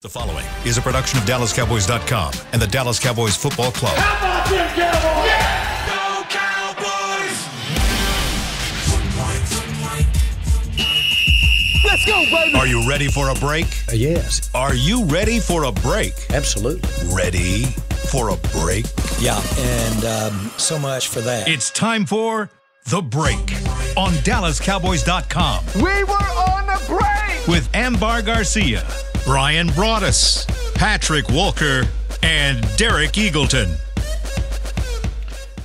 The following is a production of DallasCowboys.com and the Dallas Cowboys Football Club. How about them Cowboys? Yeah! Go Cowboys! Let's go, baby! Are you ready for a break? Yes. Are you ready for a break? Absolutely. Ready for a break? Yeah, and so much for that. It's time for The Break on DallasCowboys.com. We were on a break! With Ambar Garcia, Brian Broaddus, Patrick Walker, and Derek Eagleton.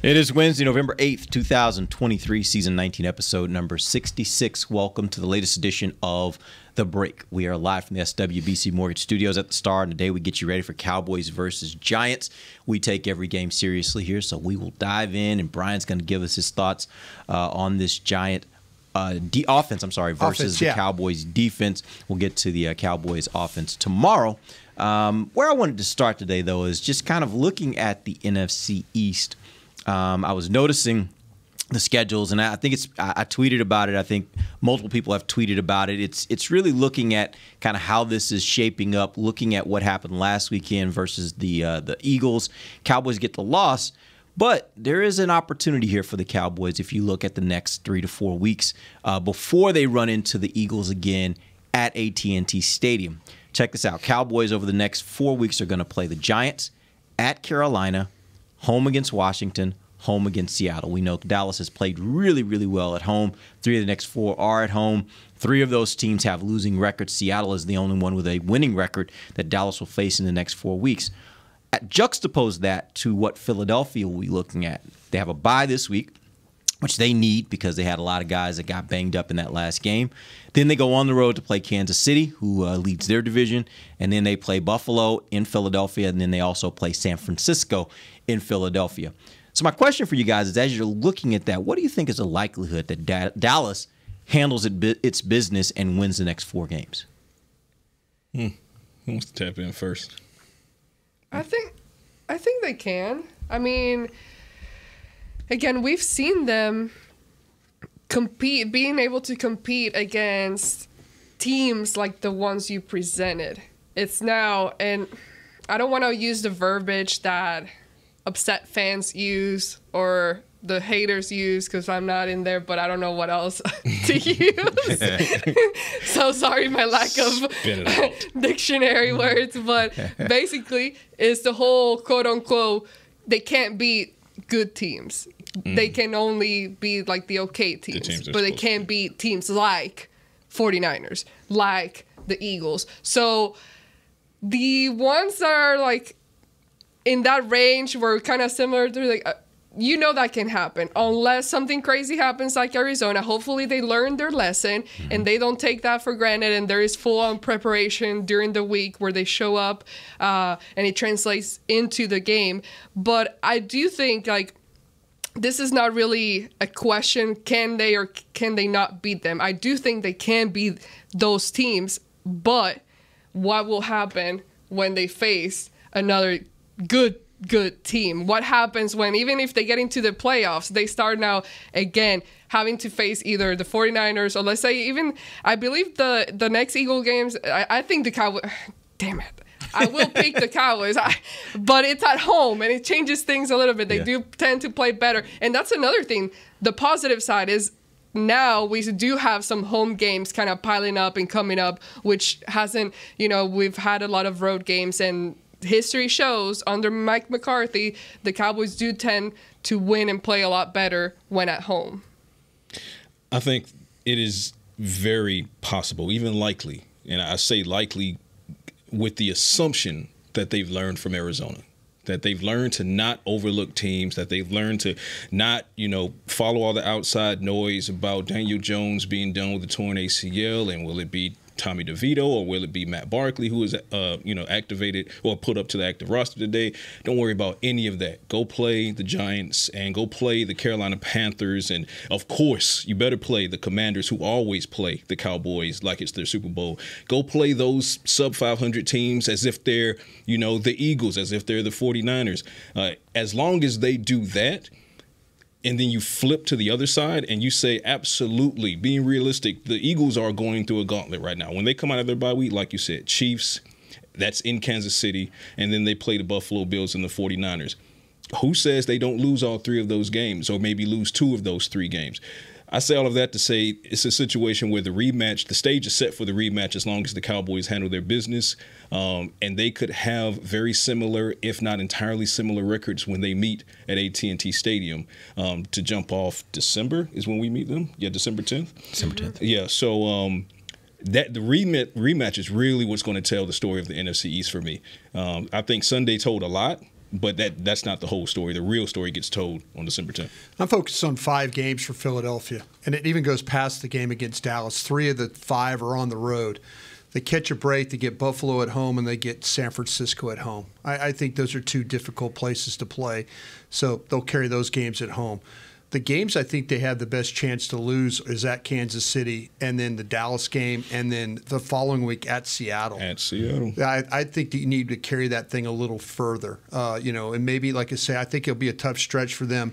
It is Wednesday, November 8th, 2023, season 19, episode number 66. Welcome to the latest edition of The Break. We are live from the SWBC Mortgage Studios at the Star, and today we get you ready for Cowboys versus Giants. We take every game seriously here, so we will dive in, and Brian's going to give us his thoughts on this Giant offense, versus the Cowboys defense. We'll get to the Cowboys offense tomorrow. Where I wanted to start today, though, is just kind of looking at the NFC East. I was noticing the schedules, and I think I tweeted about it. I think multiple people have tweeted about it. It's really looking at kind of how this is shaping up, looking at what happened last weekend versus the Eagles. Cowboys get the loss, but there is an opportunity here for the Cowboys if you look at the next 3 to 4 weeks before they run into the Eagles again at AT&T Stadium. Check this out. Cowboys over the next 4 weeks are going to play the Giants, at Carolina, home against Washington, home against Seattle. We know Dallas has played really, really well at home. 3 of the next 4 are at home. 3 of those teams have losing records. Seattle is the only one with a winning record that Dallas will face in the next 4 weeks. Juxtapose that to what Philadelphia will be looking at. They have a bye this week, which they need because they had a lot of guys that got banged up in that last game. Then they go on the road to play Kansas City, who leads their division, and then they play Buffalo in Philadelphia, and then they also play San Francisco in Philadelphia. So my question for you guys is, as you're looking at that, what do you think is the likelihood that Dallas handles its business and wins the next 4 games? Who wants to tap in first? I think they can. I mean, again, we've seen them compete, being able to compete against teams like the ones you presented. It's now, and I don't want to use the verbiage that upset fans use or the haters use because I'm not in there, but I don't know what else to use. So sorry, my lack of dictionary words, but basically it's the whole quote unquote, they can't beat good teams. They can only be like the okay teams, but they can't beat teams like 49ers, like the Eagles. So the ones that are like in that range were kind of similar to like, that can happen unless something crazy happens like Arizona. Hopefully they learn their lesson and they don't take that for granted, and there is full-on preparation during the week where they show up and it translates into the game. But I do think like this is not really a question, can they or can they not beat them? I do think they can beat those teams, but what will happen when they face another good team? What happens when, even if they get into the playoffs, they start now again having to face either the 49ers or let's say even, I believe the next Eagle games, I think the Cowboys, damn it, I will pick the Cowboys, but it's at home and it changes things a little bit. They do tend to play better. And that's another thing. The positive side is now we do have some home games kind of piling up and coming up, which hasn't, we've had a lot of road games, and history shows under Mike McCarthy, the Cowboys do tend to win and play a lot better when at home. I think it is very possible, even likely, and I say likely with the assumption that they've learned from Arizona, that they've learned to not overlook teams, that they've learned to not, follow all the outside noise about Daniel Jones being done with the torn ACL, and will it be Tommy DeVito or will it be Matt Barkley who is, activated or put up to the active roster today? Don't worry about any of that. Go play the Giants and go play the Carolina Panthers. And, of course, you better play the Commanders, who always play the Cowboys like it's their Super Bowl. Go play those sub-500 teams as if they're, the Eagles, as if they're the 49ers. As long as they do that, and then you flip to the other side and you say, absolutely, being realistic, the Eagles are going through a gauntlet right now. When they come out of their bye week, like you said, Chiefs, That's in Kansas City, and then they play the Buffalo Bills and the 49ers. Who says they don't lose all 3 of those games, or maybe lose 2 of those 3 games? I say all of that to say it's a situation where the stage is set for the rematch as long as the Cowboys handle their business, and they could have very similar, if not entirely similar, records when they meet at AT&T Stadium. To jump off, December is when we meet them. Yeah, December 10th. December 10th. Yeah, so that the rematch is really what's going to tell the story of the NFC East for me. I think Sunday told a lot. But that's not the whole story. The real story gets told on December 10th. I'm focused on 5 games for Philadelphia, and it even goes past the game against Dallas. 3 of the 5 are on the road. They catch a break, they get Buffalo at home, and they get San Francisco at home. I think those are 2 difficult places to play, so they'll carry those games at home. The games I think they have the best chance to lose is at Kansas City, and then the Dallas game, and then the following week at Seattle. At Seattle. I think that you need to carry that thing a little further, and maybe, like I say, I think it'll be a tough stretch for them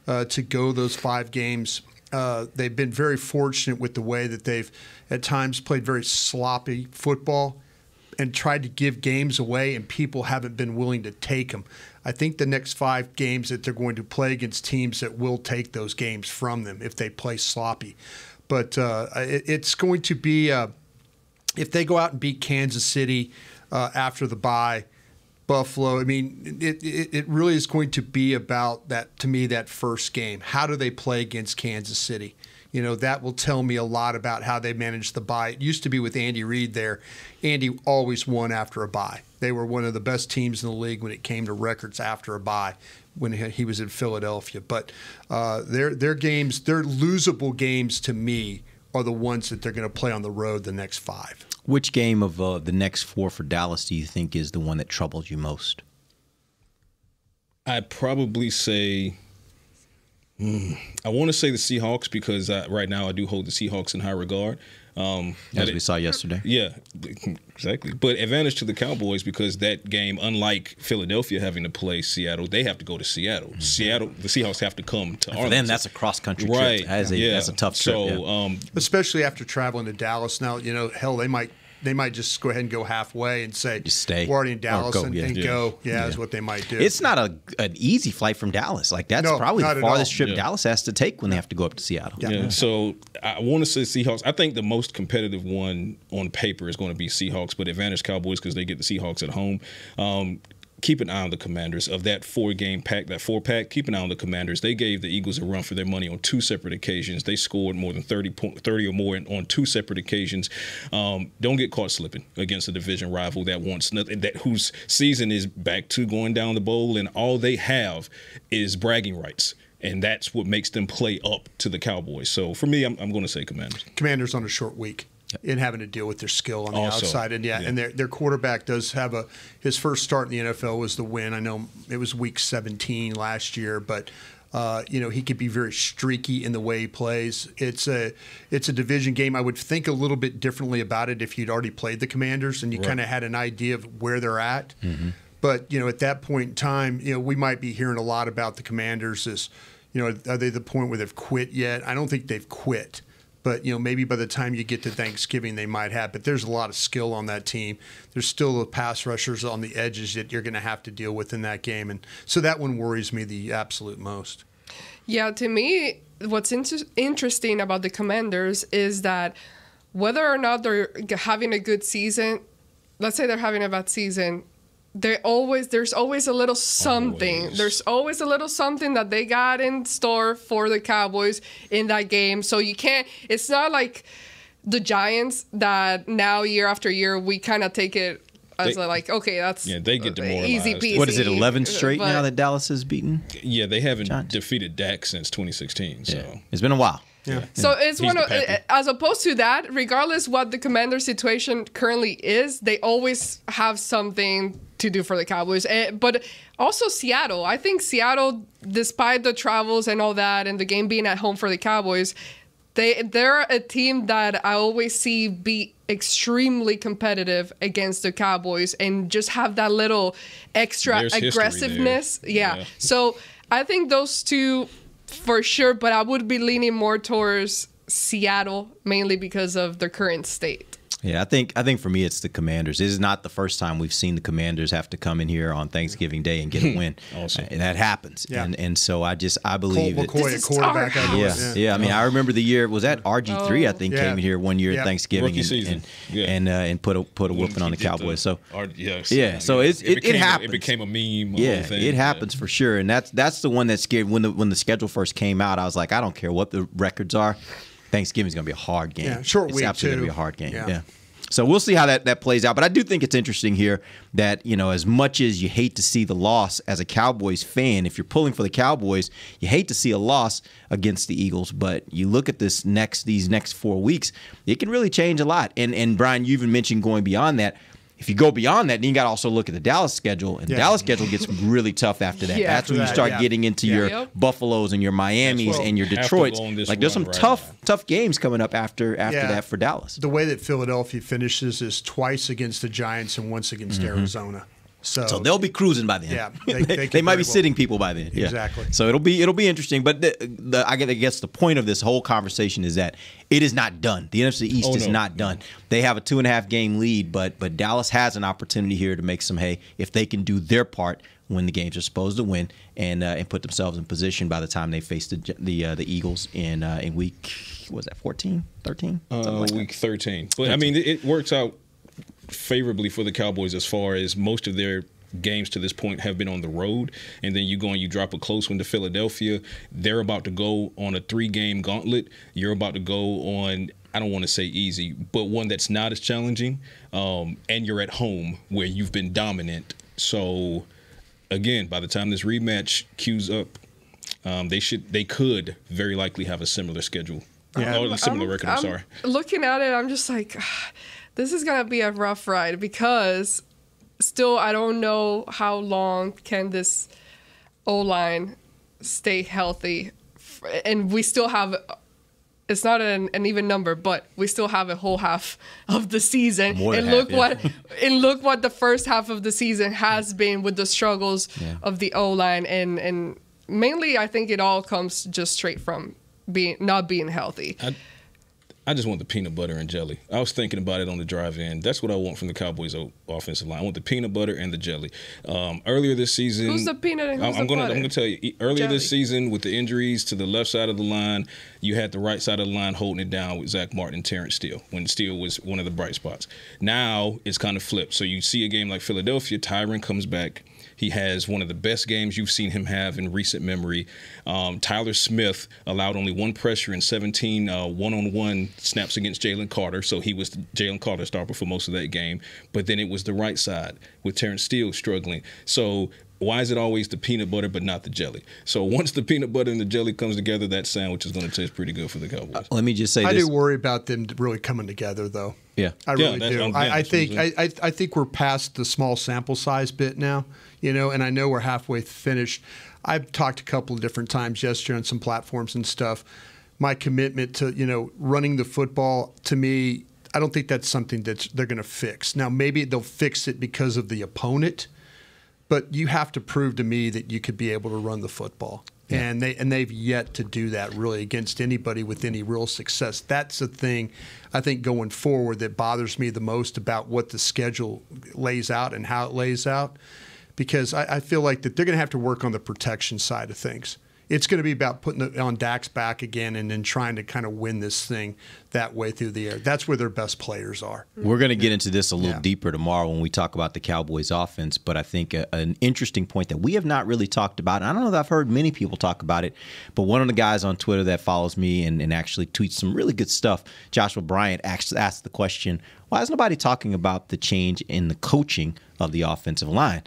to go those 5 games. They've been very fortunate with the way that they've at times played very sloppy football and tried to give games away, and people haven't been willing to take them. I think the next 5 games that they're going to play against teams that will take those games from them if they play sloppy. But it's going to be if they go out and beat Kansas City after the bye, Buffalo, I mean, it really is going to be about that, to me, that first game. How do they play against Kansas City? That will tell me a lot about how they manage the bye. It used to be with Andy Reid there. Andy always won after a bye. They were one of the best teams in the league when it came to records after a bye when he was in Philadelphia. But their games, their losable games to me, are the ones that they're going to play on the road the next 5. Which game of the next 4 for Dallas do you think is the one that troubles you most? I'd probably say I want to say the Seahawks because right now I do hold the Seahawks in high regard. As we saw yesterday. Yeah, exactly. But advantage to the Cowboys because that game, unlike Philadelphia having to play Seattle, they have to go to Seattle. Mm-hmm. The Seahawks have to come to Arlington. For them, that's a cross-country trip. Right. That's a tough trip. So, especially after traveling to Dallas. Now, hell, they might just go ahead and go halfway and say, just stay. We're already in Dallas go, and go. Yeah, is what they might do. It's not an easy flight from Dallas. Like, that's probably the farthest trip Dallas has to take when they have to go up to Seattle. Yeah. So I want to say Seahawks. I think the most competitive one on paper is going to be Seahawks, but advantage Cowboys because they get the Seahawks at home. Keep an eye on the Commanders of that 4-game pack, that 4-pack. Keep an eye on the Commanders. They gave the Eagles a run for their money on 2 separate occasions. They scored more than 30 or more on 2 separate occasions. Don't get caught slipping against a division rival that wants nothing, whose season is back to going down the bowl, and all they have is bragging rights. And that's what makes them play up to the Cowboys. So for me, I'm going to say Commanders. Commanders on a short week. In having to deal with their skill on the outside. And and their quarterback does have his first start in the NFL was the win. I know it was week 17 last year, but he could be very streaky in the way he plays. It's a division game. I would think a little bit differently about it if you'd already played the Commanders and you kind of had an idea of where they're at. Mm-hmm. But at that point in time, we might be hearing a lot about the Commanders as, are they the point where they've quit yet? I don't think they've quit. But, maybe by the time you get to Thanksgiving, they might have. But there's a lot of skill on that team. There's still the pass rushers on the edges that you're going to have to deal with in that game. And so that one worries me the absolute most. Yeah, to me, what's interesting about the Commanders is that whether or not they're having a good season, let's say they're having a bad season, there's always a little something. There's always a little something that they got in store for the Cowboys in that game. So it's not like the Giants that now year after year we kind of take it as okay, that's they get demoralized. Easy peasy. What is it, 11 straight now that Dallas has beaten? Yeah, they haven't defeated Dak since 2016. So it's been a while. Yeah. So it's one of, as opposed to that, regardless what the Commander situation currently is, they always have something to do for the Cowboys. But also Seattle. I think Seattle, despite the travels and all that and the game being at home for the Cowboys, they're a team that I always see be extremely competitive against the Cowboys and just have that little extra aggressiveness. Yeah. So I think those two for sure, but I would be leaning more towards Seattle, mainly because of their current state. Yeah, I think for me it's the Commanders. This is not the first time we've seen the Commanders have to come in here on Thanksgiving Day and get a win. Awesome. And that happens. Yeah. And so I believe Colt McCoy, is a quarterback. our Yeah. I mean, I remember the year, was that RG3, I think, Yeah. came in here one year at Thanksgiving Rookie season. and put a whooping on the Cowboys. So it happens. It became a meme. Yeah, thing. it happens for sure. And that's the one that scared when the schedule first came out. I was like, I don't care what the records are. Thanksgiving's going to be a hard game. Yeah, short it's week, absolutely going to too. be a hard game. Yeah. Yeah. So we'll see how that plays out. But I do think it's interesting here that, as much as you hate to see the loss as a Cowboys fan, if you're pulling for the Cowboys, you hate to see a loss against the Eagles. But you look at these next 4 weeks, it can really change a lot. And Brian, you even mentioned going beyond that. If you go beyond that, then you got to also look at the Dallas schedule. And the Dallas schedule gets really tough after that. Yeah. That's when you start getting into your Buffaloes and your Miamis and your have to Detroits. go on this Like there's some run right tough games coming up after that for Dallas. The way that Philadelphia finishes is twice against the Giants and once against Arizona. So they'll be cruising by then. Yeah, they might be sitting people by then. Yeah. Exactly. So it'll be interesting. But I guess the point of this whole conversation is that it is not done. The NFC East is not done. They have a 2.5 game lead, but Dallas has an opportunity here to make some hay if they can do their part when the games are supposed to win and put themselves in position by the time they face the Eagles in week 14, 13, week 13. But I mean, it works out favorably for the Cowboys as far as most of their games to this point have been on the road, and then you go and you drop a close one to Philadelphia. They're about to go on a 3-game gauntlet. You're about to go on, I don't want to say easy, but one that's not as challenging, and you're at home where you've been dominant. So again, by the time this rematch queues up, they could very likely have a similar schedule. Or a similar record, I'm sorry. Looking at it, I'm just like, this is going to be a rough ride because still I don't know how long can this O-line stay healthy. And we still have, it's not an even number, but we still have a whole half of the season. Look what the first half of the season has been with the struggles of the O-line. And mainly I think it all comes just straight from not being healthy. I just want the peanut butter and jelly. I was thinking about it on the drive in. That's what I want from the Cowboys offensive line. I want the peanut butter and the jelly. Earlier this season, who's the peanut and who's I'm the butter? I'm going to tell you. Earlier Jelly. this season, with the injuries to the left side of the line, you had the right side of the line holding it down with Zach Martin and Terrence Steele, when Steele was one of the bright spots. Now it's kind of flipped. So you see a game like Philadelphia, Tyron comes back. He has one of the best games you've seen him have in recent memory. Tyler Smith allowed only one pressure in 17 one-on-one snaps against Jalen Carter, so he was Jalen Carter stopper for most of that game. But then it was the right side with Terrence Steele struggling. So why is it always the peanut butter but not the jelly? So once the peanut butter and the jelly comes together, that sandwich is going to taste pretty good for the Cowboys. Let me just say I this. do worry about them really coming together, though. Yeah. I really do. I think I I think we're past the small sample size bit now, and I know we're halfway finished. I've talked a couple of different times yesterday on some platforms and stuff. My commitment to, running the football, to me, I don't think that's something that they're going to fix. Now, maybe they'll fix it because of the opponent, but you have to prove to me that you could be able to run the football. Yeah. And they've yet to do that really against anybody with any real success. That's the thing I think going forward that bothers me the most about what the schedule lays out and how it lays out, because I feel like that they're going to have to work on the protection side of things. It's going to be about putting it on Dak's back again and then trying to kind of win this thing that way through the air. That's where their best players are. We're going to get into this a little deeper tomorrow when we talk about the Cowboys offense, but I think an interesting point that we have not really talked about, and I don't know that I've heard many people talk about it, but one of the guys on Twitter that follows me and actually tweets some really good stuff, Joshua Bryant, asked the question, why is nobody talking about the change in the coaching of the offensive line?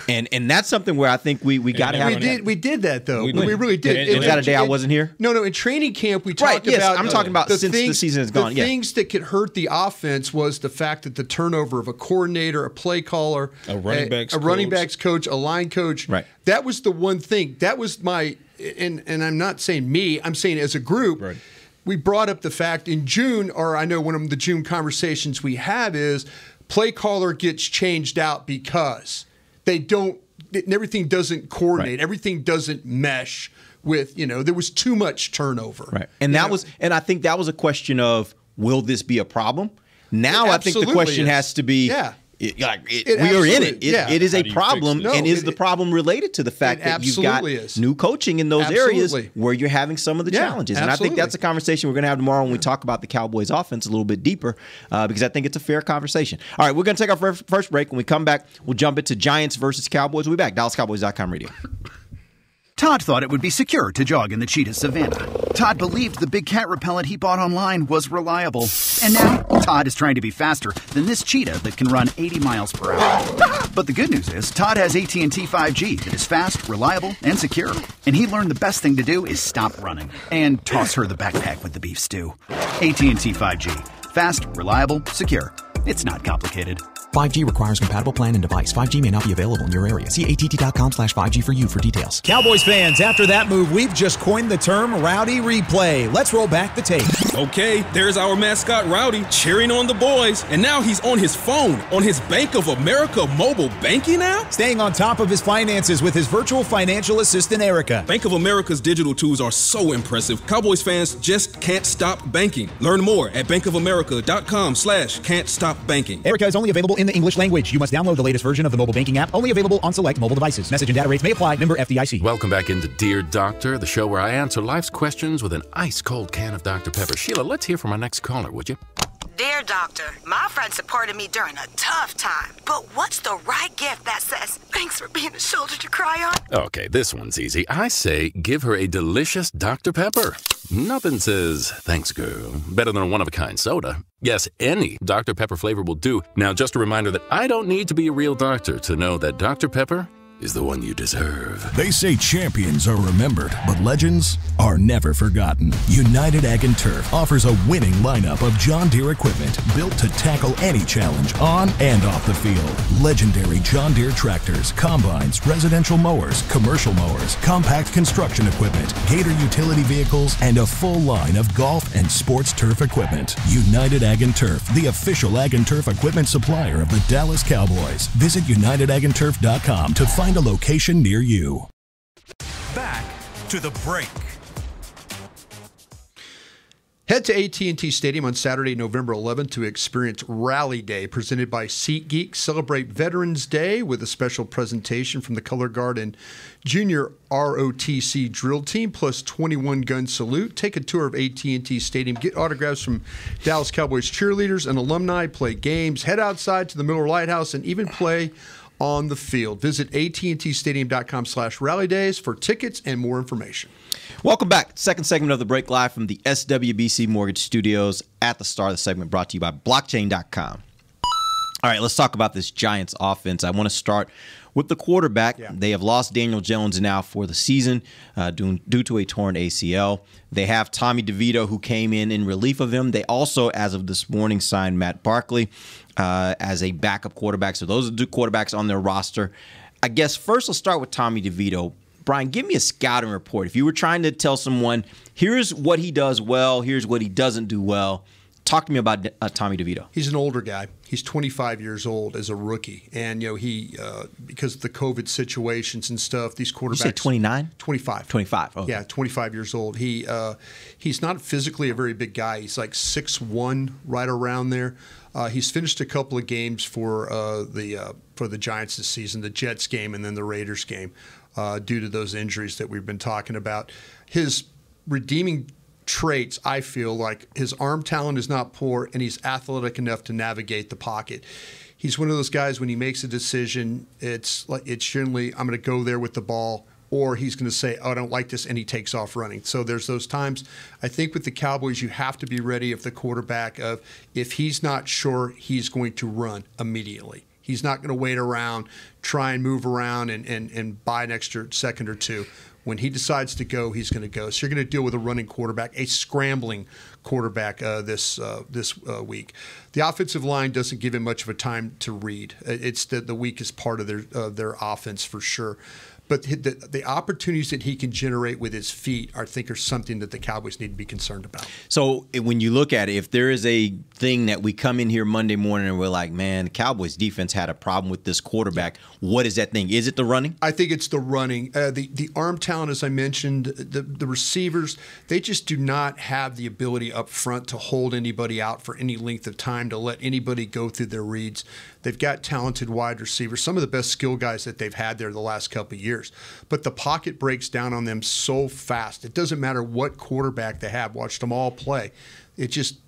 And that's something where I think we got to have. We did that, though. We did. really did. Was that a day I wasn't here? No. In training camp, we talked yes, about. I'm talking about since the season is gone. The things that could hurt the offense was the fact that the turnover of a coordinator, a play caller, a running backs coach, a line coach. Right. That was the one thing. That was my. And I'm not saying me. I'm saying as a group. Right. We brought up the fact in June, or I know one of the June conversations we have is play caller gets changed out because everything doesn't coordinate, right. Everything doesn't mesh with, there was too much turnover. Right. And I think that was a question of, will this be a problem? Now I think the question has to be, we are in it. It is a problem, and is the problem related to the fact that you've got new coaching in those areas where you're having some of the challenges? And I think that's a conversation we're going to have tomorrow when we talk about the Cowboys offense a little bit deeper, because I think it's a fair conversation. All right, we're going to take our first break. When we come back, we'll jump into Giants versus Cowboys. We'll be back. DallasCowboys.com radio. Todd thought it would be secure to jog in the cheetah savanna. Todd believed the big cat repellent he bought online was reliable. And now, Todd is trying to be faster than this cheetah that can run 80 miles per hour. But the good news is, Todd has AT&T 5G that is fast, reliable, and secure. And he learned the best thing to do is stop running and toss her the backpack with the beef stew. AT&T 5G. Fast, reliable, secure. It's not complicated. 5G requires compatible plan and device. 5G may not be available in your area. See att.com/5G for you for details. Cowboys fans, after that move, we've just coined the term Rowdy Replay. Let's roll back the tape. Okay, there's our mascot Rowdy cheering on the boys. And now he's on his phone, on his Bank of America mobile banking app? Staying on top of his finances with his virtual financial assistant, Erica. Bank of America's digital tools are so impressive. Cowboys fans just can't stop banking. Learn more at bankofamerica.com/can't-stop-banking. Erica is only available in the English language. You must download the latest version of the mobile banking app, only available on select mobile devices. Message and data rates may apply. Member FDIC. Welcome back into Dear Doctor, the show where I answer life's questions with an ice-cold can of Dr. Pepper. Sheila, let's hear from our next caller, would you? Dear Doctor, my friend supported me during a tough time, but what's the right gift that says, thanks for being a shoulder to cry on? Okay, this one's easy. I say give her a delicious Dr. Pepper. Nothing says, thanks, girl, better than a one-of-a-kind soda. Yes, any Dr. Pepper flavor will do. Now, just a reminder that I don't need to be a real doctor to know that Dr. Pepper is the one you deserve. They say champions are remembered, but legends are never forgotten. United Ag & Turf offers a winning lineup of John Deere equipment built to tackle any challenge on and off the field. Legendary John Deere tractors, combines, residential mowers, commercial mowers, compact construction equipment, Gator utility vehicles, and a full line of golf and sports turf equipment. United Ag & Turf, the official Ag & Turf equipment supplier of the Dallas Cowboys. Visit UnitedAgAndTurf.com to find a location near you. Back to the break. Head to AT&T Stadium on Saturday, November 11th to experience Rally Day presented by SeatGeek. Celebrate Veterans Day with a special presentation from the Color Guard and Junior ROTC drill team, plus 21-gun salute. Take a tour of AT&T Stadium. Get autographs from Dallas Cowboys cheerleaders and alumni. Play games. Head outside to the Miller Lighthouse and even play on the field. Visit AT&TStadium.com/rallydays for tickets and more information. Welcome back. Second segment of the break, live from the SWBC Mortgage Studios. At the start of the segment, brought to you by blockchain.com. All right, let's talk about this Giants offense. I want to start with the quarterback. Yeah. They have lost Daniel Jones now for the season due to a torn ACL. They have Tommy DeVito, who came in relief of him. They also, as of this morning, signed Matt Barkley as a backup quarterback. So those are the two quarterbacks on their roster. I guess first let's start with Tommy DeVito. Brian, give me a scouting report. If you were trying to tell someone, here's what he does well, here's what he doesn't do well, talk to me about Tommy DeVito. He's an older guy. He's 25 years old as a rookie. And, he, because of the COVID situations and stuff, these quarterbacks. You say 29? 25. 25. Okay. Yeah, 25 years old. He's not physically a very big guy. He's like 6'1", right around there. He's finished a couple of games for the Giants this season, the Jets game and then the Raiders game, due to those injuries that we've been talking about. His redeeming traits, I feel like his arm talent is not poor, and he's athletic enough to navigate the pocket. He's one of those guys, when he makes a decision, it's generally, I'm going to go there with the ball, or he's going to say, oh, I don't like this, and he takes off running. So there's those times. I think with the Cowboys, you have to be ready if the quarterback, if he's not sure, he's going to run immediately. He's not going to wait around, try and move around and buy an extra second or two. When he decides to go, he's going to go. So you're going to deal with a running quarterback, a scrambling quarterback this week. The offensive line doesn't give him much of a time to read. It's the weakest part of their offense for sure. But the opportunities that he can generate with his feet, I think, are something that the Cowboys need to be concerned about. So when you look at it, if there is a thing that we come in here Monday morning and we're like, man, the Cowboys defense had a problem with this quarterback, what is that thing? Is it the running? I think it's the running. The arm talent, as I mentioned, the receivers, they just do not have the ability up front to hold anybody out for any length of time, to let anybody go through their reads. They've got talented wide receivers, some of the best skill guys that they've had there the last couple of years. But the pocket breaks down on them so fast. It doesn't matter what quarterback they have. Watched them all play. It just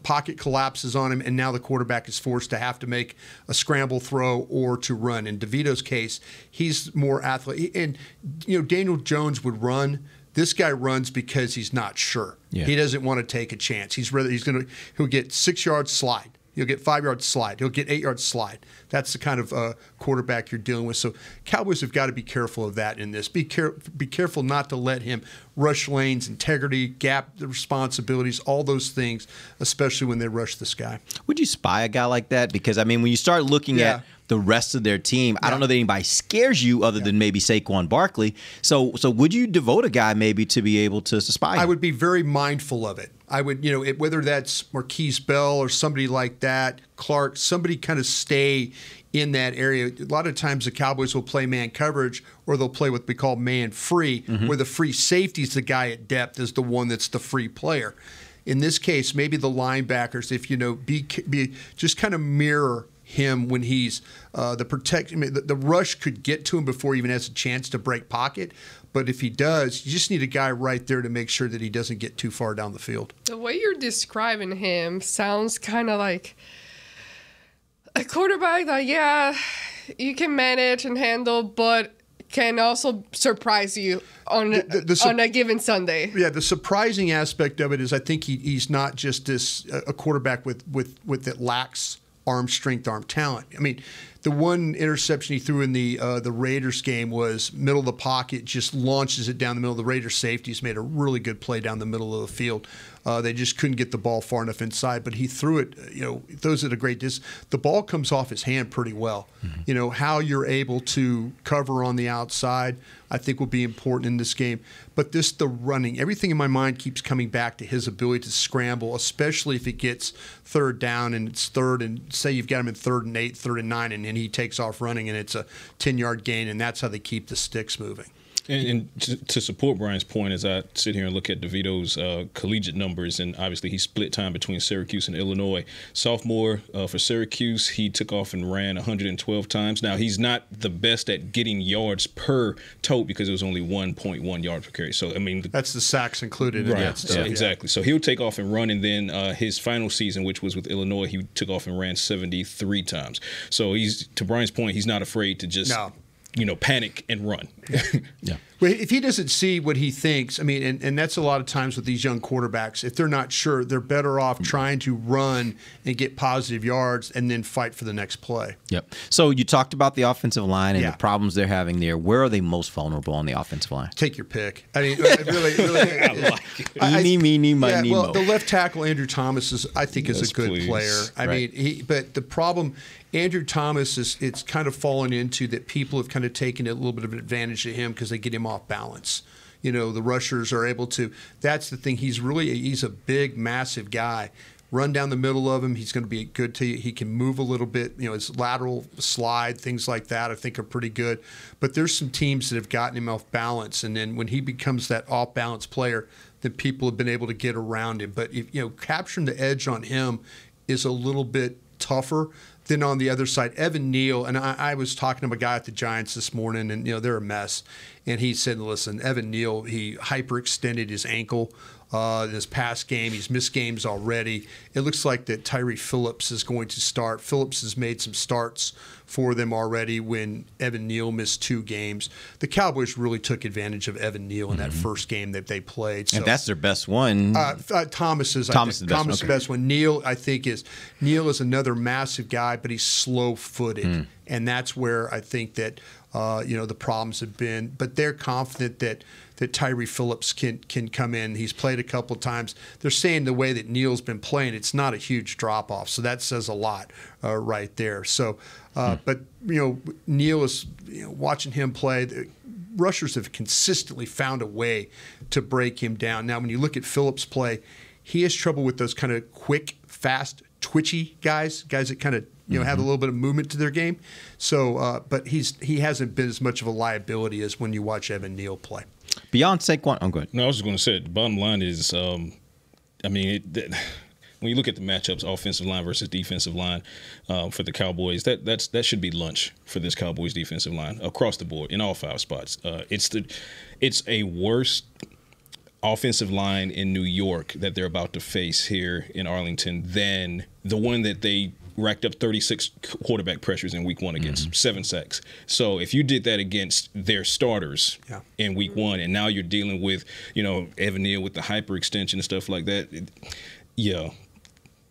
pocket collapses on him, and now the quarterback is forced to have to make a scramble throw or to run. In DeVito's case, he's more athletic. And, Daniel Jones would run. This guy runs because he's not sure. Yeah. He doesn't want to take a chance. He'll get 6 yards, slide. He'll get 5 yards, slide. He'll get 8 yards, slide. That's the kind of quarterback you're dealing with. So Cowboys have got to be careful of that in this. Be careful not to let him rush lanes, integrity, gap the responsibilities, all those things, especially when they rush this guy. Would you spy a guy like that? Because, when you start looking at the rest of their team, I don't know that anybody scares you other than maybe Saquon Barkley. So would you devote a guy maybe to be able to spy him? I would be very mindful of it. I would, whether that's Marquise Bell or somebody like that, Clark, somebody kind of stay in that area. A lot of times the Cowboys will play man coverage, or they'll play what we call man free, where the free safety is the guy at depth is the one that's the free player. In this case, maybe the linebackers, if be just kind of mirror him when he's the rush could get to him before he even has a chance to break pocket. But if he does, you just need a guy right there to make sure that he doesn't get too far down the field. The way you're describing him sounds kind of like a quarterback that, you can manage and handle, but can also surprise you on a given Sunday. Yeah, the surprising aspect of it is I think he's not just a quarterback with that lacks arm strength, arm talent. The one interception he threw in the Raiders game was middle of the pocket, just launches it down the middle. The Raiders safeties made a really good play down the middle of the field. They just couldn't get the ball far enough inside, but he threw it, those at a great distance. The ball comes off his hand pretty well. Mm-hmm. How you're able to cover on the outside, I think will be important in this game. But the running, everything in my mind keeps coming back to his ability to scramble, especially if it gets third down and it's third and say you've got him in 3rd and 8, 3rd and 9, and he takes off running and it's a 10-yard gain, and that's how they keep the sticks moving. And to support Brian's point, as I sit here and look at DeVito's collegiate numbers, and obviously he split time between Syracuse and Illinois. Sophomore for Syracuse, he took off and ran 112 times. Now, he's not the best at getting yards per tote because it was only 1.1 yards per carry. So, that's the sacks included in that stuff. Yeah, exactly. So he'll take off and run, and then his final season, which was with Illinois, he took off and ran 73 times. So he's, to Brian's point, he's not afraid to just panic and run. Yeah. Well, if he doesn't see what he thinks, and that's a lot of times with these young quarterbacks, if they're not sure, they're better off trying to run and get positive yards and then fight for the next play. Yep. So you talked about the offensive line and the problems they're having there. Where are they most vulnerable on the offensive line? Take your pick. Really. I like it. Meeny, miny, mo. The left tackle, Andrew Thomas, is a good player. But the problem, Andrew Thomas, it's kind of fallen into that people have kind of taken a little bit of advantage of him because they get him off balance. The rushers are able to. That's the thing. He's a big, massive guy. Run down the middle of him. He's going to be good to you. He can move a little bit. His lateral slide, things like that, I think are pretty good. But there's some teams that have gotten him off balance, and then when he becomes that off balance player, then people have been able to get around him. But capturing the edge on him is a little bit tougher. Then on the other side, Evan Neal, and I was talking to a guy at the Giants this morning, and they're a mess. And he said, listen, Evan Neal, he hyperextended his ankle in his past game. He's missed games already. It looks like that Tyree Phillips is going to start. Phillips has made some starts for them already when Evan Neal missed 2 games. The Cowboys really took advantage of Evan Neal in that first game that they played. So, and that's their best one. Thomas is the best one. Neal, I think, is another massive guy, but he's slow-footed. And that's where I think that the problems have been. But they're confident that Tyree Phillips can come in. He's played a couple of times. They're saying the way that Neal's been playing, it's not a huge drop-off. So that says a lot right there. So, but Neal is watching him play. rushers have consistently found a way to break him down. Now, when you look at Phillips' play, he has trouble with those kind of quick, fast, twitchy guys that kind of have a little bit of movement to their game. So, but he hasn't been as much of a liability as when you watch Evan Neal play. Beyond Saquon, I'm good. No, I was just going to say the bottom line is, when you look at the matchups, offensive line versus defensive line for the Cowboys, that should be lunch for this Cowboys defensive line across the board in all 5 spots. It's a worse offensive line in New York that they're about to face here in Arlington than the one that they racked up 36 quarterback pressures in week 1 against, 7 sacks. So if you did that against their starters in week 1, and now you're dealing with, Evan Neal with the hyperextension and stuff like that,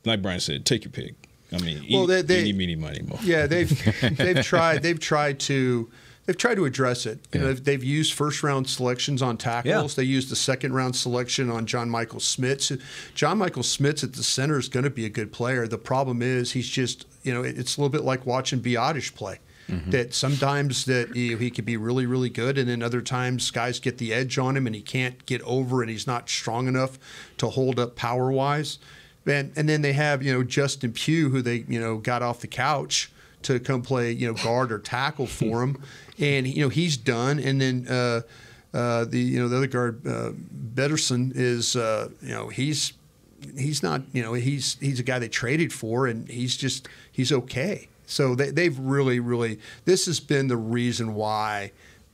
like Brian said, take your pick. I mean, eeny, meeny, miny, mo. Yeah, they've tried to address it. They've used first-round selections on tackles. They used the second-round selection on John Michael Smits. John Michael Smits at the center is going to be a good player. The problem is he's just, it's a little bit like watching Biotish play. That sometimes that he could be really, really good, and then other times guys get the edge on him and he can't get over, and he's not strong enough to hold up power-wise. And then they have Justin Pugh, who they got off the couch to come play guard or tackle for him, and he's done. And then the other guard, Betterson, is he's not he's a guy they traded for, and he's okay. So they've really this has been the reason why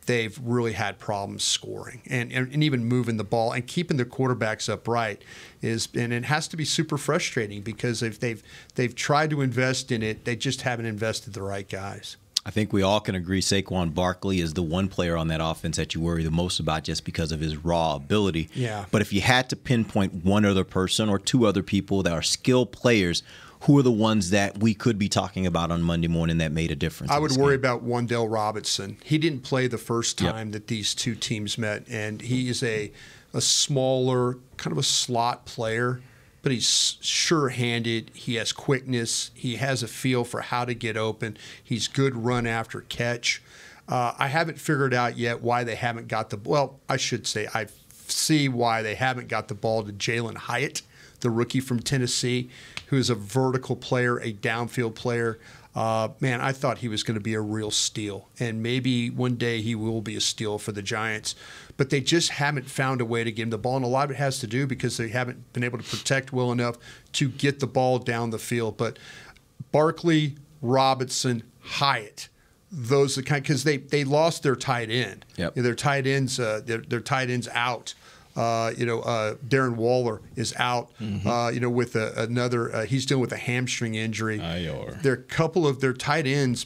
they've really had problems scoring and even moving the ball and keeping their quarterbacks upright and it has to be super frustrating because they've tried to invest in it, they just haven't invested the right guys. I think we all can agree Saquon Barkley is the one player on that offense that you worry the most about just because of his raw ability. Yeah. But if you had to pinpoint one other person or 2 other people that are skilled players, who are the ones that we could be talking about on Monday morning that made a difference? I would worry about Wan'Dale Robinson. He didn't play the first time that these 2 teams met, and he is a smaller, kind of a slot player, but he's sure-handed. He has quickness. He has a feel for how to get open. He's good run after catch. I haven't figured out yet why they haven't got I should say I see why they haven't got the ball to Jalen Hyatt, the rookie from Tennessee, who is a vertical player, a downfield player. Man, I thought he was going to be a real steal, and maybe one day he will be a steal for the Giants. But they just haven't found a way to get him the ball, and a lot of it has to do because they haven't been able to protect well enough to get the ball down the field. But Barkley, Robinson, Hyatt, those are the kind, because they lost their tight end. Their tight ends, their tight ends out. Darren Waller is out. With another. He's dealing with a hamstring injury. There are a couple of their tight ends,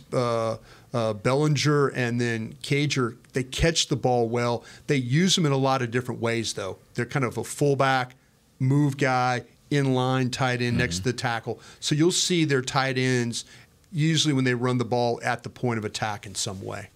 Bellinger and then Cager. They catch the ball well. They use them in a lot of different ways, though. They're kind of a fullback, move guy, inline tight end next to the tackle. So you'll see their tight ends usually when they run the ball at the point of attack in some way.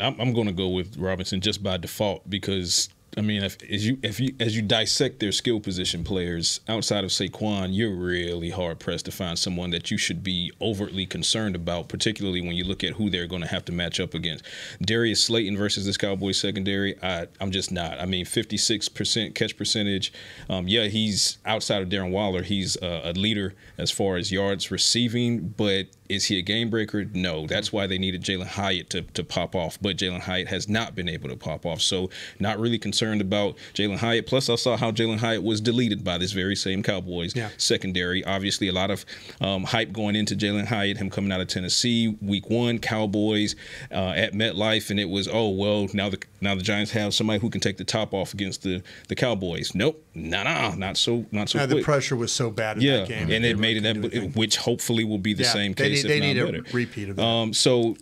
I'm going to go with Robinson just by default because. I mean, as you dissect their skill position players outside of Saquon, you're really hard pressed to find someone that you should be overtly concerned about, particularly when you look at who they're going to have to match up against. Darius Slayton versus this Cowboys secondary, I'm just not. I mean, 56% catch percentage. He's outside of Darren Waller. He's a leader as far as yards receiving, but is he a game breaker? No. That's why they needed Jalen Hyatt to pop off, but Jalen Hyatt has not been able to pop off. So not really concerned about Jalen Hyatt. Plus, I saw how Jalen Hyatt was deleted by this very same Cowboys secondary. Obviously, a lot of hype going into Jalen Hyatt, him coming out of Tennessee, week 1, Cowboys at MetLife, and it was, now the Giants have somebody who can take the top off against the Cowboys. Nope. Not so quick. The pressure was so bad in that game. And it made it, which hopefully will be the same case. They need better. A repeat of that. So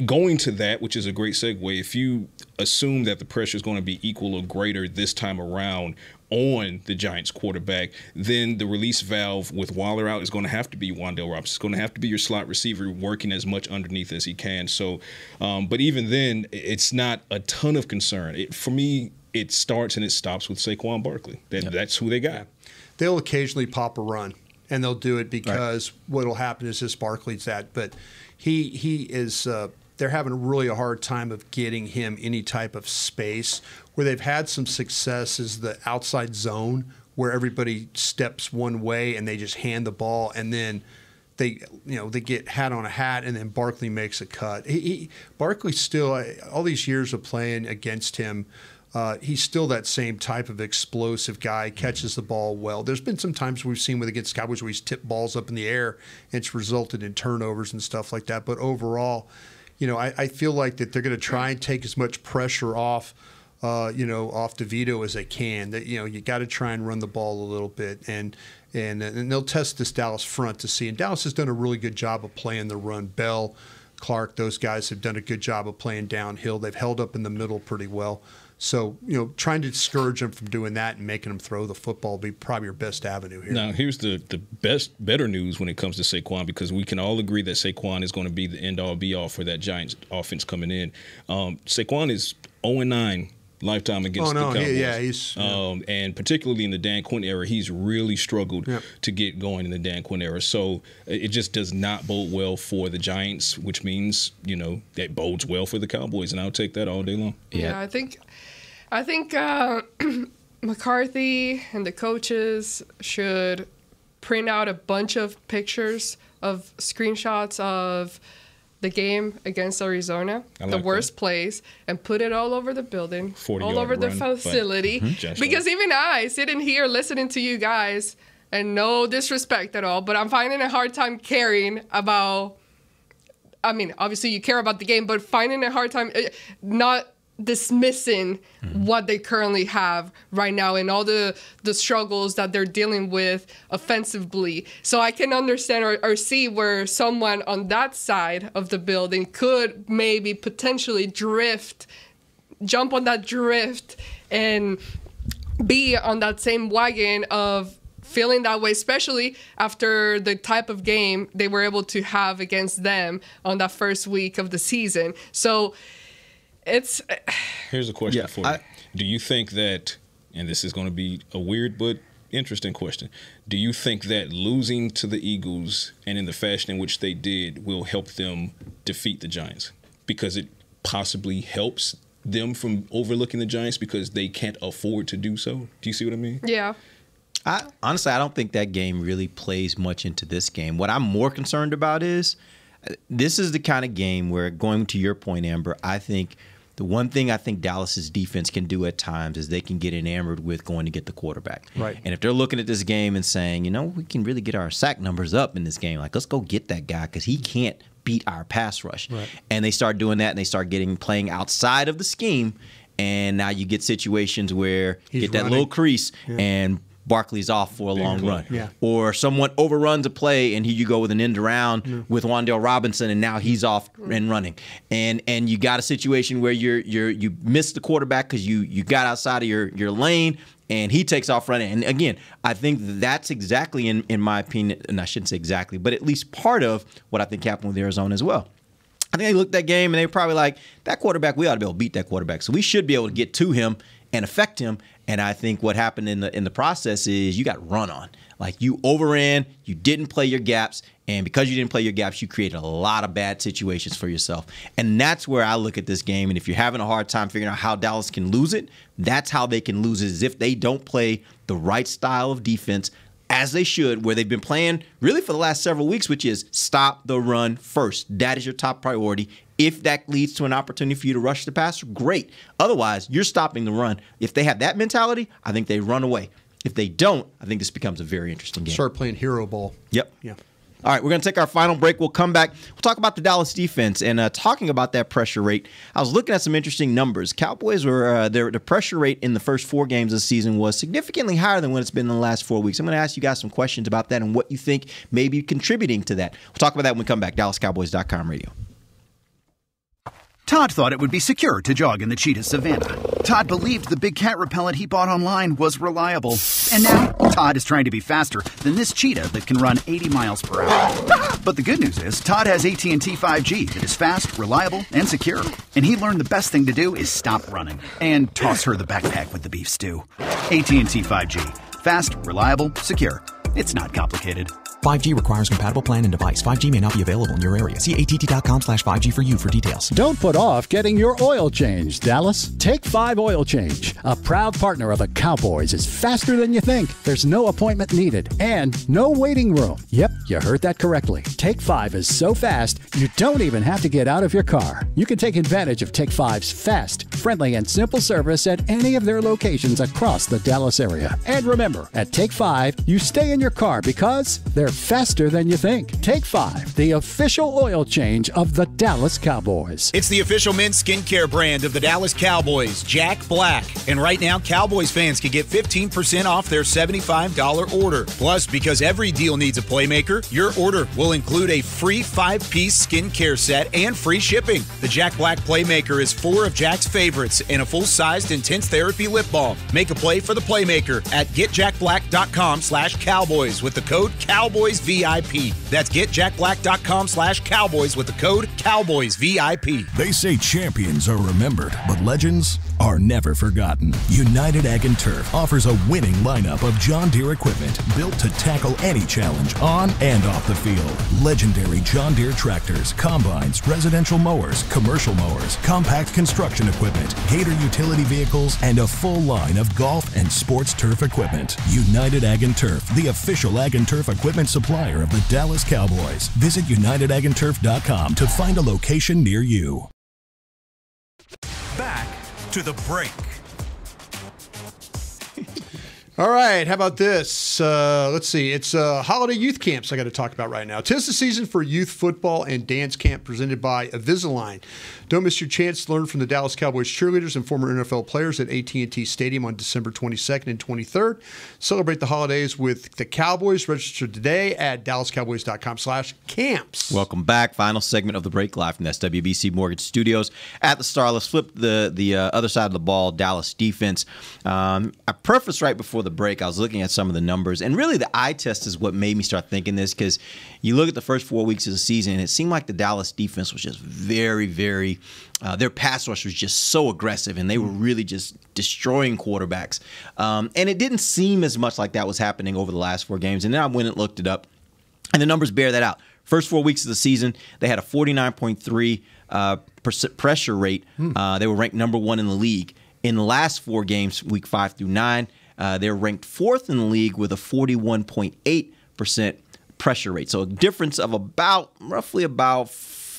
going to that, which is a great segue, if you assume that the pressure is going to be equal or greater this time around on the Giants quarterback, then the release valve with Waller out is going to have to be Wan'Dale Robinson. It's going to have to be your slot receiver working as much underneath as he can. So, but even then, it's not a ton of concern. For me, it starts and it stops with Saquon Barkley. That's who they got. Yeah. They'll occasionally pop a run, and they'll do it because what'll happen is this Barkley's that. But he is they're having really a hard time of getting him any type of space. Where they've had some success is the outside zone, where everybody steps one way and they just hand the ball, and then they get hat on a hat, and then Barkley makes a cut. Barkley still, all these years of playing against him, he's still that same type of explosive guy, catches the ball well. There's been some times we've seen with against Cowboys where he's tipped balls up in the air and it's resulted in turnovers and stuff like that. But overall, I feel like that they're going to try and take as much pressure off off DeVito as they can. That you got to try and run the ball a little bit, and they'll test this Dallas front to see. And Dallas has done a really good job of playing the run. Bell, Clark, those guys have done a good job of playing downhill. They've held up in the middle pretty well. So, trying to discourage them from doing that and making them throw the football will be probably your best avenue here. Now, here's the better news when it comes to Saquon, because we can all agree that Saquon is going to be the end-all, be-all for that Giants offense coming in. Saquon is 0-9 lifetime against the Cowboys. And particularly in the Dan Quinn era, he's really struggled to get going in the Dan Quinn era. So it just does not bode well for the Giants, which means, that bodes well for the Cowboys, and I'll take that all day long. Yeah, I think McCarthy and the coaches should print out a bunch of pictures of screenshots of the game against Arizona, the worst plays, and put it all over the building, all over the facility. Because even I, sitting here listening to you guys, and no disrespect at all, but I'm finding a hard time caring about, obviously you care about the game, but finding a hard time not dismissing what they currently have right now and all the struggles that they're dealing with offensively. So I can understand or see where someone on that side of the building could maybe potentially jump on that drift and be on that same wagon of feeling that way, especially after the type of game they were able to have against them on that first week of the season. So here's a question for you. Do you think that, and this is going to be a weird but interesting question, do you think that losing to the Eagles and in the fashion in which they did will help them defeat the Giants? Because it possibly helps them from overlooking the Giants because they can't afford to do so? Do you see what I mean? Yeah. Honestly, I don't think that game really plays much into this game. What I'm more concerned about is this is the kind of game where, going to your point, Amber, I think the one thing I think Dallas's defense can do at times is they can get enamored with going to get the quarterback. Right. And if they're looking at this game and saying, we can really get our sack numbers up in this game, like, let's go get that guy because he can't beat our pass rush. Right. And they start doing that and they start playing outside of the scheme. And now you get situations where you get that little crease and Barkley's off for a long run. Yeah. Or someone overruns a play and here you go with an end around with Wan'Dale Robinson and now he's off and running. And you got a situation where you miss the quarterback because you got outside of your lane and he takes off running. And again, I think that's exactly, in my opinion, and I shouldn't say exactly, but at least part of what I think happened with Arizona as well. I think they looked at that game and they were probably like, that quarterback, we ought to be able to beat that quarterback. So we should be able to get to him and affect him. And I think what happened in the process is you got run on. Like, you overran, you didn't play your gaps, and because you didn't play your gaps, you created a lot of bad situations for yourself. And that's where I look at this game. And if you're having a hard time figuring out how Dallas can lose it, that's how they can lose it, is if they don't play the right style of defense as they should, where they've been playing really for the last several weeks, which is stop the run first. That is your top priority. If that leads to an opportunity for you to rush the passer, great. Otherwise, you're stopping the run. If they have that mentality, I think they run away. If they don't, I think this becomes a very interesting game. Start playing hero ball. Yep. Yeah. All right, we're going to take our final break. We'll come back. We'll talk about the Dallas defense. And talking about that pressure rate, I was looking at some interesting numbers. Cowboys were the pressure rate in the first 4 games of the season was significantly higher than what it's been in the last 4 weeks. I'm going to ask you guys some questions about that and what you think may be contributing to that. We'll talk about that when we come back. DallasCowboys.com radio. Todd thought it would be secure to jog in the cheetah savanna. Todd believed the big cat repellent he bought online was reliable. And now, Todd is trying to be faster than this cheetah that can run 80 miles per hour. But the good news is, Todd has AT&T 5G that is fast, reliable, and secure. And he learned the best thing to do is stop running and toss her the backpack with the beef stew. AT&T 5G. Fast, reliable, secure. It's not complicated. 5G requires compatible plan and device. 5G may not be available in your area. See att.com/5G for you for details. Don't put off getting your oil changed, Dallas. Take 5 Oil Change, a proud partner of the Cowboys, is faster than you think. There's no appointment needed and no waiting room. Yep, you heard that correctly. Take 5 is so fast, you don't even have to get out of your car. You can take advantage of Take 5's fast, friendly, and simple service at any of their locations across the Dallas area. And remember, at Take 5, you stay in your car because they're faster than you think. Take 5, the official oil change of the Dallas Cowboys. It's the official men's skincare brand of the Dallas Cowboys, Jack Black. And right now, Cowboys fans can get 15% off their $75 order. Plus, because every deal needs a playmaker, your order will include a free 5-piece skincare set and free shipping. The Jack Black Playmaker is 4 of Jack's favorites and a full-sized intense therapy lip balm. Make a play for the Playmaker at getjackblack.com/Cowboys with the code CowboysVIP. That's getjackblack.com/Cowboys with the code CowboysVIP. They say champions are remembered, but legends are never forgotten. United Ag and Turf offers a winning lineup of John Deere equipment built to tackle any challenge on and off the field. Legendary John Deere tractors, combines, residential mowers, commercial mowers, compact construction equipment, Gator utility vehicles, and a full line of golf and sports turf equipment. United Ag and Turf, the official Ag and Turf equipment supplier of the Dallas Cowboys. Visit UnitedAgAndTurf.com to find a location near you. Back to the break. All right, how about this? Let's see. It's holiday youth camps I got to talk about right now. 'Tis the season for youth football and dance camp presented by Invisalign. Don't miss your chance to learn from the Dallas Cowboys cheerleaders and former NFL players at AT&T Stadium on December 22nd and 23rd. Celebrate the holidays with the Cowboys. Register today at dallascowboys.com/camps. Welcome back. Final segment of the break, live from the SWBC Mortgage Studios at the Star. Let's flip the other side of the ball, Dallas defense. I prefaced right before the break, I was looking at some of the numbers, and really the eye test is what made me start thinking this, because you look at the first 4 weeks of the season, and it seemed like the Dallas defense was just very, very their pass rush was just so aggressive, and they were really just destroying quarterbacks. And it didn't seem as much like that was happening over the last 4 games. And then I went and looked it up, and the numbers bear that out. First 4 weeks of the season, they had a 49.3% pressure rate. They were ranked number 1 in the league. In the last 4 games, week 5 through 9, they're ranked 4th in the league with a 41.8% pressure rate. So a difference of roughly about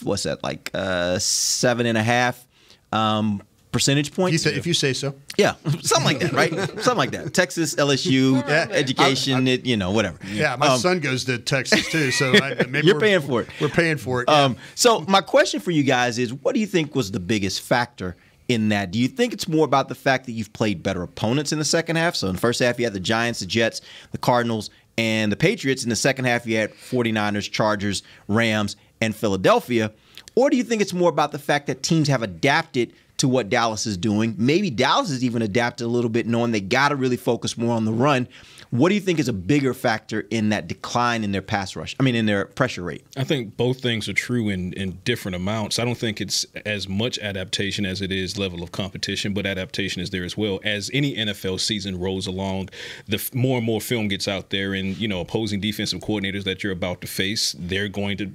7.5 percentage points. If you say so. Yeah, something like that, right? Something like that. Texas, LSU, education, whatever. Yeah, my son goes to Texas too, so maybe you're paying for it. We're paying for it. Yeah. So my question for you guys is, what do you think was the biggest factor in that? Do you think it's more about the fact that you've played better opponents in the second half? So in the first half, you had the Giants, the Jets, the Cardinals, and the Patriots. In the second half, you had 49ers, Chargers, Rams, and Philadelphia. Or do you think it's more about the fact that teams have adapted to what Dallas is doing? Maybe Dallas has even adapted a little bit, knowing they got to really focus more on the run. What do you think is a bigger factor in that decline in their in their pressure rate? I think both things are true in different amounts. I don't think it's as much adaptation as it is level of competition, but adaptation is there as well. As any NFL season rolls along, the more and more film gets out there, and opposing defensive coordinators that you're about to face, they're going to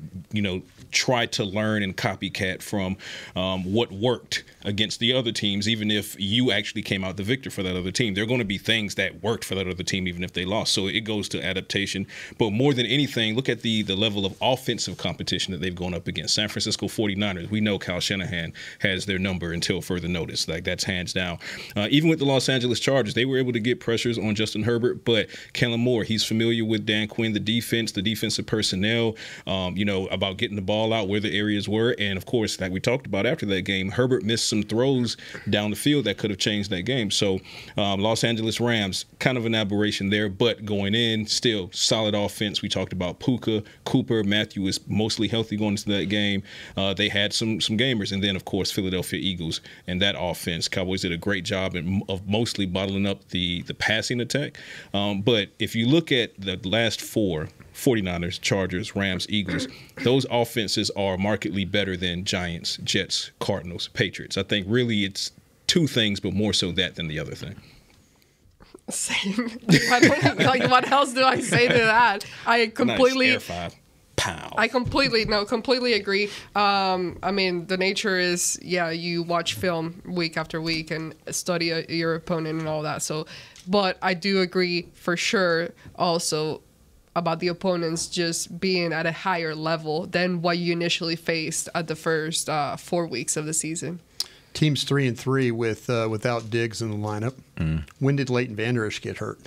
try to learn and copycat from what worked against the other teams, even if you actually came out the victor for that other team. There are going to be things that worked for that other team, even if they lost. So it goes to adaptation. But more than anything, look at the level of offensive competition that they've gone up against. San Francisco 49ers, we know Kyle Shanahan has their number until further notice. Like, that's hands down. Even with the Los Angeles Chargers, they were able to get pressures on Justin Herbert, but Kellen Moore, he's familiar with Dan Quinn, the defense, the defensive personnel, about getting the ball out where the areas were. And, of course, like we talked about after that game, Herbert missed some throws down the field that could have changed that game. So Los Angeles Rams, kind of an aberration there, but going in, still solid offense. We talked about Puka, Cooper, Matthew is mostly healthy going into that game. They had some gamers. And then, of course, Philadelphia Eagles and that offense. Cowboys did a great job of mostly bottling up the passing attack. But if you look at the last 4, 49ers, Chargers, Rams, Eagles, those offenses are markedly better than Giants, Jets, Cardinals, Patriots. I think really it's 2 things, but more so that than the other thing. Same. I don't, like, what else do I say to that? I completely. Nice Air 5. Pow. I completely agree. I mean, the nature is, you watch film week after week and study your opponent and all that. So, but I do agree for sure also about the opponents just being at a higher level than what you initially faced at the first 4 weeks of the season. Teams 3-3 with without Diggs in the lineup. When did Leighton Vander Esch get hurt?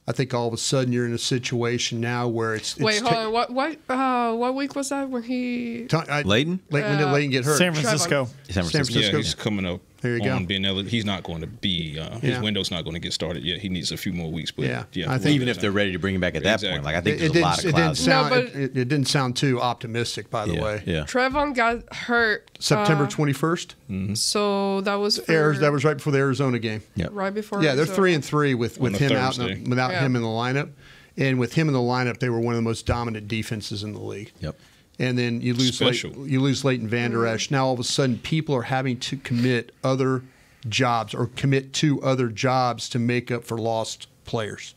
I think all of a sudden you're in a situation now where it's wait, hold on. What week was that when he? Leighton? When did Leighton get hurt? San Francisco. San Francisco. Yeah, he's coming up. There you go. Being he's not going to be. His window's not going to get started yet. He needs a few more weeks. But I think even if they're ready to bring him back at that point, like I think there's a lot of clouds. It didn't sound too optimistic, by the way. Yeah. Trevon got hurt September 21st. So that was that was right before the Arizona game. Yep. Right before. Yeah, they're Arizona. 3-3 with him out without him in the lineup, and with him in the lineup, they were one of the most dominant defenses in the league. Yep. And then you lose Leighton Vander Esch. Now all of a sudden, people are having to commit other jobs or commit to other jobs to make up for lost players.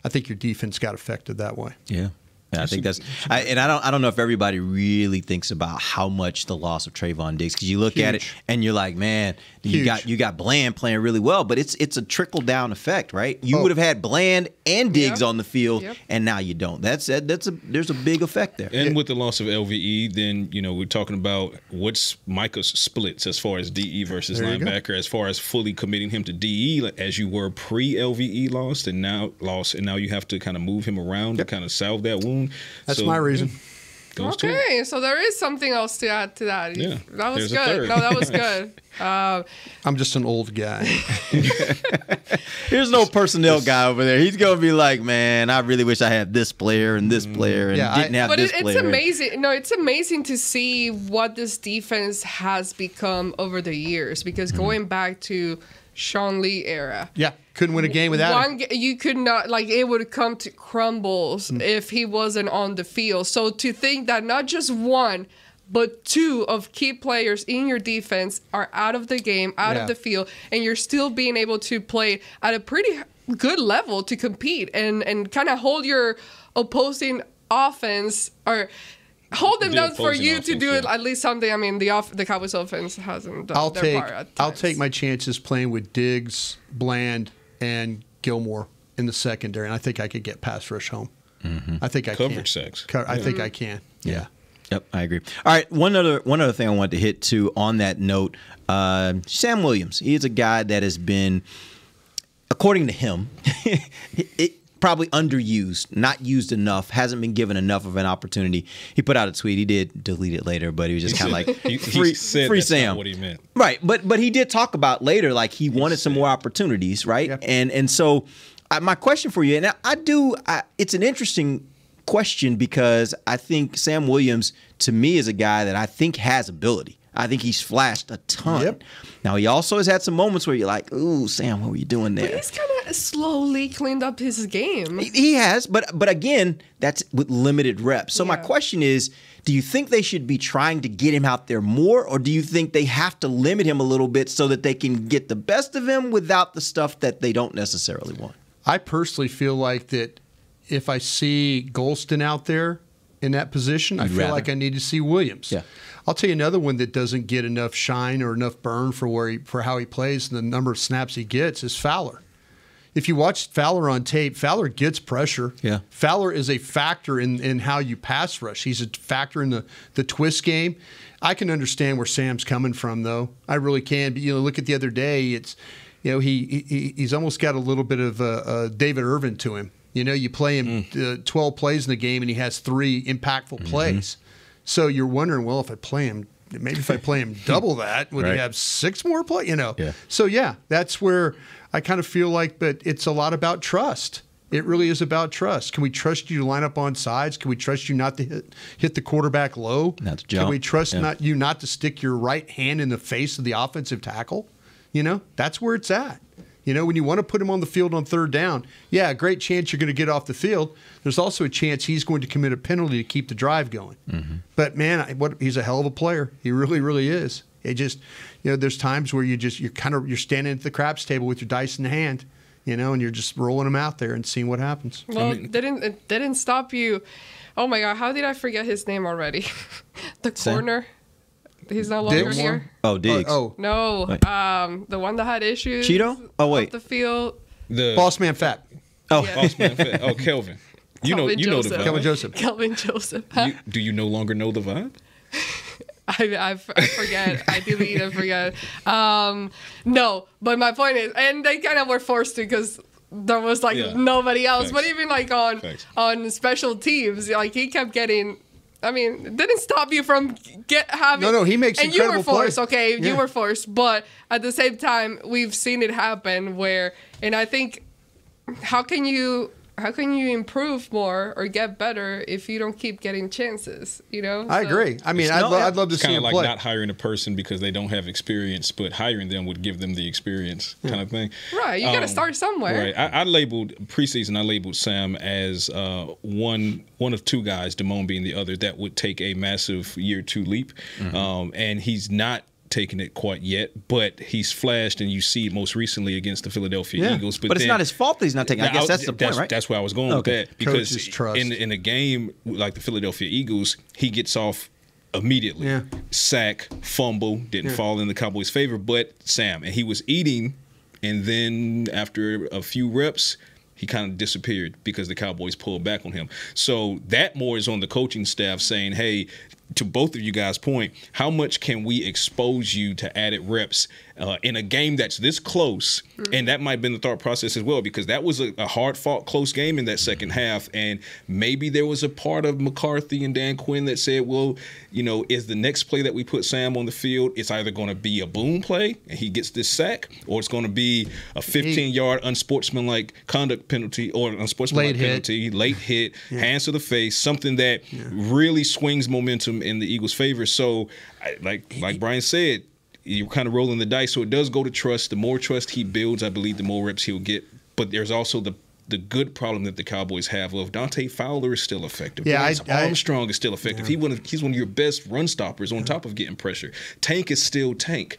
I think your defense got affected that way. Yeah. I think I don't know if everybody really thinks about how much the loss of Trayvon Diggs, because you look at it and you're like, man, you got Bland playing really well, but it's a trickle down effect, right? You would have had Bland and Diggs on the field, and now you don't. There's a big effect there. And with the loss of LVE, then we're talking about what's Micah's splits as far as DE versus linebacker, as far as fully committing him to DE as you were pre-LVE loss, and now you have to kind of move him around to kind of salve that wound. That's my reason. Okay, so there is something else to add to that. Yeah, that was good. No, that was good. I'm just an old guy. There's no personnel guy over there. He's gonna be like, man, I really wish I had this player and this player and didn't have this player. But it's amazing. No, it's amazing to see what this defense has become over the years. Because going back to Sean Lee era. Yeah, couldn't win a game without him. You could not, it would come to crumbles if he wasn't on the field. So to think that not just one, but two of key players in your defense are out of the game, out of the field, and you're still being able to play at a pretty good level to compete and kind of hold your opposing offense or hold them down for you to do at least something. I mean, the Cowboys offense hasn't done their part at times. I'll take my chances playing with Diggs, Bland, and Gilmore in the secondary, and I think I could get pass rush home. I think I can. Coverage sacks. I think I can. Yeah. Yep, I agree. All right, one other thing I wanted to hit too on that note, Sam Williams. He is a guy that has been, according to him, probably underused, not used enough, hasn't been given enough of an opportunity. He put out a tweet. He did delete it later, but he was just kind of like, he said free that's Sam. not what he meant. Right, but he did talk about later, like he wanted some more opportunities, right? Yep. And so my question for you, and it's an interesting question because I think Sam Williams, to me, is a guy that I think has ability. I think he's flashed a ton. Yep. Now, he also has had some moments where you're like, ooh, Sam, what were you doing there? But he's kind of slowly cleaned up his game. He has, but again, that's with limited reps. So my question is, do you think they should be trying to get him out there more, or do you think they have to limit him a little bit so that they can get the best of him without the stuff that they don't necessarily want? I personally feel like that if I see Golston out there in that position, I feel like I need to see Williams. Yeah. I'll tell you another one that doesn't get enough shine or enough burn for how he plays and the number of snaps he gets is Fowler. If you watch Fowler on tape, Fowler gets pressure. Yeah. Fowler is a factor in how you pass rush. He's a factor in the twist game. I can understand where Sam's coming from, though. I really can. But look at the other day. It's he's almost got a little bit of David Irvin to him. You play him 12 plays in the game, and he has 3 impactful plays. So you're wondering, well, if I play him double that, would he have 6 more plays? Yeah. So, that's where I kind of feel like, but it's a lot about trust. It really is about trust. Can we trust you to line up on sides? Can we trust you not to hit the quarterback low? Not to jump. Can we trust you not to stick your right hand in the face of the offensive tackle? That's where it's at. When you want to put him on the field on 3rd down, a great chance you're going to get off the field. There's also a chance he's going to commit a penalty to keep the drive going. Mm-hmm. But, man, he's a hell of a player. He really, really is. It just, there's times where you're standing at the craps table with your dice in the hand, and you're just rolling them out there and seeing what happens. Well, it didn't stop you. Oh my God, how did I forget his name already? The corner. He's no longer here. Oh, Diggs. No, the one that had issues. Cheeto? Oh, wait. Off the field. The Boss Man Fat. Oh, Yeah. Boss Man Fat. Oh, Kelvin. You know the vibe. Kelvin Joseph. Kelvin Joseph. Do you no longer know the vibe? I forget. I delete and forget. No, but my point is, and they kind of were forced to because there was nobody else. Thanks. But even like on special teams, like he kept getting. I mean, it didn't stop you from having. No, he makes incredible and you were forced. plays. Okay, Yeah. you were forced, but at the same time, we've seen it happen where, and I think, how can you improve more or get better if you don't keep getting chances? I agree. I mean, I'd love to see kind him of like play. not hiring a person because they don't have experience, but hiring them would give them the experience kind of thing. Right, you got to start somewhere. Right. I labeled preseason. I labeled Sam as one of two guys, Damone being the other, that would take a massive year 2 leap, and he's not taken it quite yet, but he's flashed, and you see it most recently against the Philadelphia Eagles. But it's not his fault that he's not taking. I guess that's the point, right? That's where I was going with that, because Coach's trust. in a game like the Philadelphia Eagles, he gets off immediately. Yeah. Sack, fumble, didn't fall in the Cowboys' favor, but Sam, and he was eating, and then after a few reps, he kind of disappeared because the Cowboys pulled back on him. So that more is on the coaching staff saying, hey, to both of you guys' point, how much can we expose you to added reps in a game that's this close? And that might have been the thought process as well, because that was a hard-fought, close game in that second half. And maybe there was a part of McCarthy and Dan Quinn that said, well, is the next play that we put Sam on the field, it's either going to be a boom play and he gets this sack, or it's going to be a 15-yard unsportsmanlike conduct penalty or unsportsmanlike penalty, late hit, hands to the face, something that really swings momentum in the Eagles' favor. So, like Brian said, you're kind of rolling the dice. So it does go to trust. The more trust he builds, I believe, the more reps he'll get. But there's also the good problem that the Cowboys have of Dante Fowler is still effective. Yeah, Armstrong is still effective. He's one of your best run stoppers on top of getting pressure. Tank is still Tank.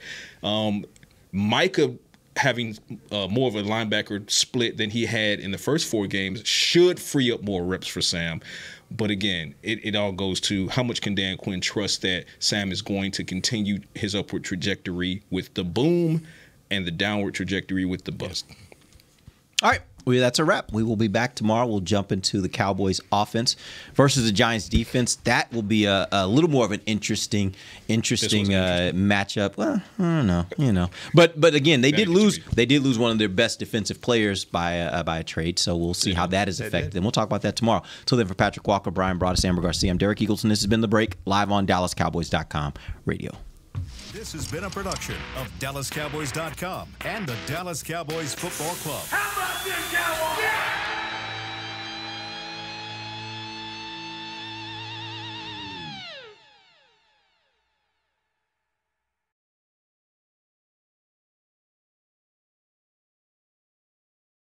Micah having more of a linebacker split than he had in the first 4 games should free up more reps for Sam. But again, it all goes to how much can Dan Quinn trust that Sam is going to continue his upward trajectory with the boom and the downward trajectory with the bust. All right. Well, that's a wrap. We will be back tomorrow. We'll jump into the Cowboys offense versus the Giants defense. That will be a little more of an interesting matchup. Well, I don't know, But again, they did lose. They did lose one of their best defensive players by a trade. So we'll see how that is affected. And we'll talk about that tomorrow. Till then, for Patrick Walker, Brian Broaddus, Amber Garcia, I'm Derek Eagleton. This has been The Break, live on DallasCowboys.com radio. This has been a production of DallasCowboys.com and the Dallas Cowboys Football Club. How about this, Cowboys? Yeah!